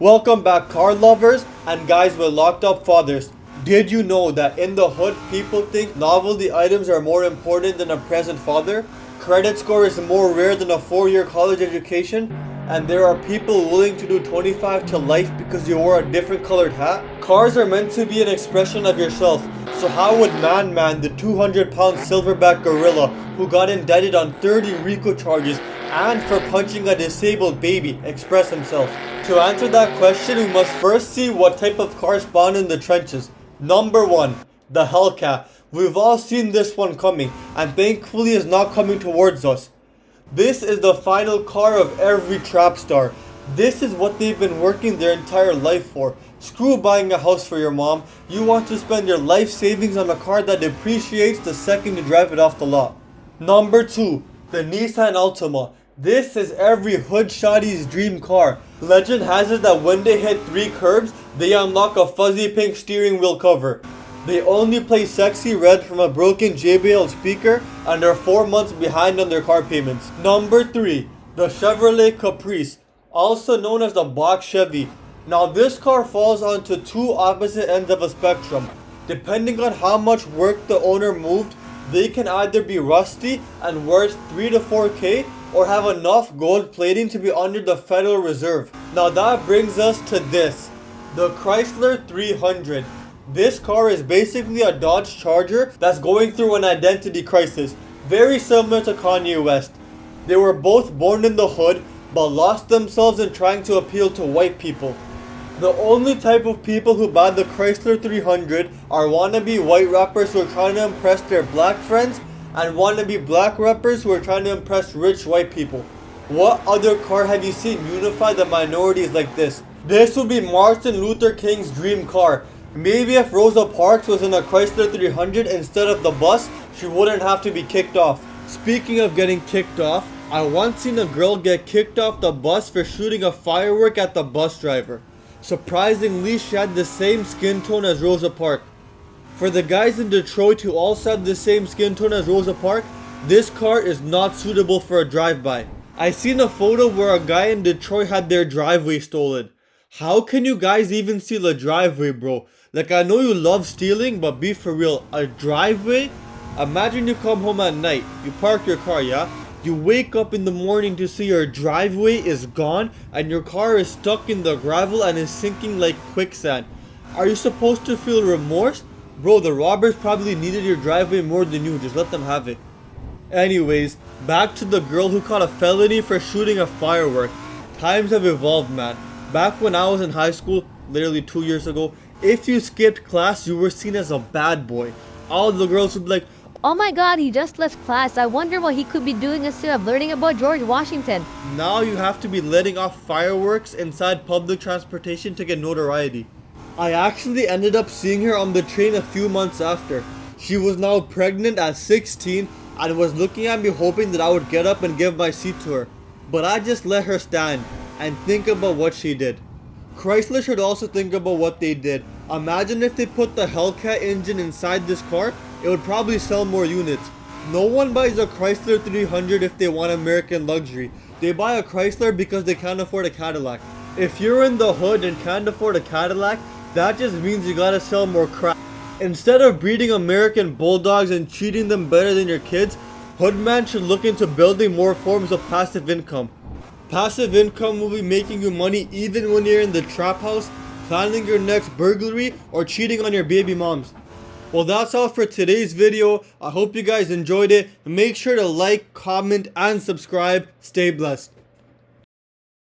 Welcome back, car lovers and guys with locked up fathers. Did you know that in the hood people think novelty items are more important than a present father? Credit score is more rare than a 4-year college education, and there are people willing to do 25 to life because you wore a different colored hat? Cars are meant to be an expression of yourself, so how would Man, the 200-pound silverback gorilla who got indicted on 30 RICO charges and for punching a disabled baby, express himself? To answer that question, we must first see what type of car spawned in the trenches. Number 1, the Hellcat. We've all seen this one coming, and thankfully is not coming towards us. This is the final car of every trap star. This is what they've been working their entire life for. Screw buying a house for your mom. You want to spend your life savings on a car that depreciates the second you drive it off the lot. Number 2, the Nissan Altima. This is every hood shoddy's dream car. Legend has it that when they hit 3 curbs, they unlock a fuzzy pink steering wheel cover. They only play Sexy Red from a broken JBL speaker and are 4 months behind on their car payments. Number 3, the Chevrolet Caprice, also known as the Black Chevy. Now this car falls onto 2 opposite ends of a spectrum. Depending on how much work the owner moved, they can either be rusty and worth 3 to 4K or have enough gold plating to be under the Federal Reserve. Now that brings us to this, the Chrysler 300. This car is basically a Dodge Charger that's going through an identity crisis, very similar to Kanye West. They were both born in the hood but lost themselves in trying to appeal to white people. The only type of people who buy the Chrysler 300 are wannabe white rappers who are trying to impress their black friends and wannabe black rappers who are trying to impress rich white people. What other car have you seen unify the minorities like this? This would be Martin Luther King's dream car. Maybe if Rosa Parks was in a Chrysler 300 instead of the bus, she wouldn't have to be kicked off. Speaking of getting kicked off, I once seen a girl get kicked off the bus for shooting a firework at the bus driver. Surprisingly, she had the same skin tone as Rosa Parks. For the guys in Detroit who also have the same skin tone as Rosa Parks, this car is not suitable for a drive-by. I seen a photo where a guy in Detroit had their driveway stolen. How can you guys even steal a driveway, bro? Like, I know you love stealing, but be for real, a driveway? Imagine you come home at night, you park your car, yeah? You wake up in the morning to see your driveway is gone and your car is stuck in the gravel and is sinking like quicksand. Are you supposed to feel remorse? Bro, the robbers probably needed your driveway more than you, just let them have it. Anyways, back to the girl who caught a felony for shooting a firework. Times have evolved, man. Back when I was in high school, literally 2 years ago, if you skipped class, you were seen as a bad boy. All the girls would be like, "Oh my god, he just left class. I wonder what he could be doing instead of learning about George Washington." now you have to be letting off fireworks inside public transportation to get notoriety. I actually ended up seeing her on the train a few months after. She was now pregnant at 16 and was looking at me hoping that I would get up and give my seat to her. But I just let her stand and think about what she did. Chrysler should also think about what they did. Imagine if they put the Hellcat engine inside this car, it would probably sell more units. No one buys a Chrysler 300 if they want American luxury. They buy a Chrysler because they can't afford a Cadillac. If you're in the hood and can't afford a Cadillac, that just means you gotta sell more crap. Instead of breeding American bulldogs and treating them better than your kids, Hoodman should look into building more forms of passive income. Passive income will be making you money even when you're in the trap house, planning your next burglary, or cheating on your baby moms. Well, that's all for today's video. I hope you guys enjoyed it. Make sure to like, comment, and subscribe. Stay blessed.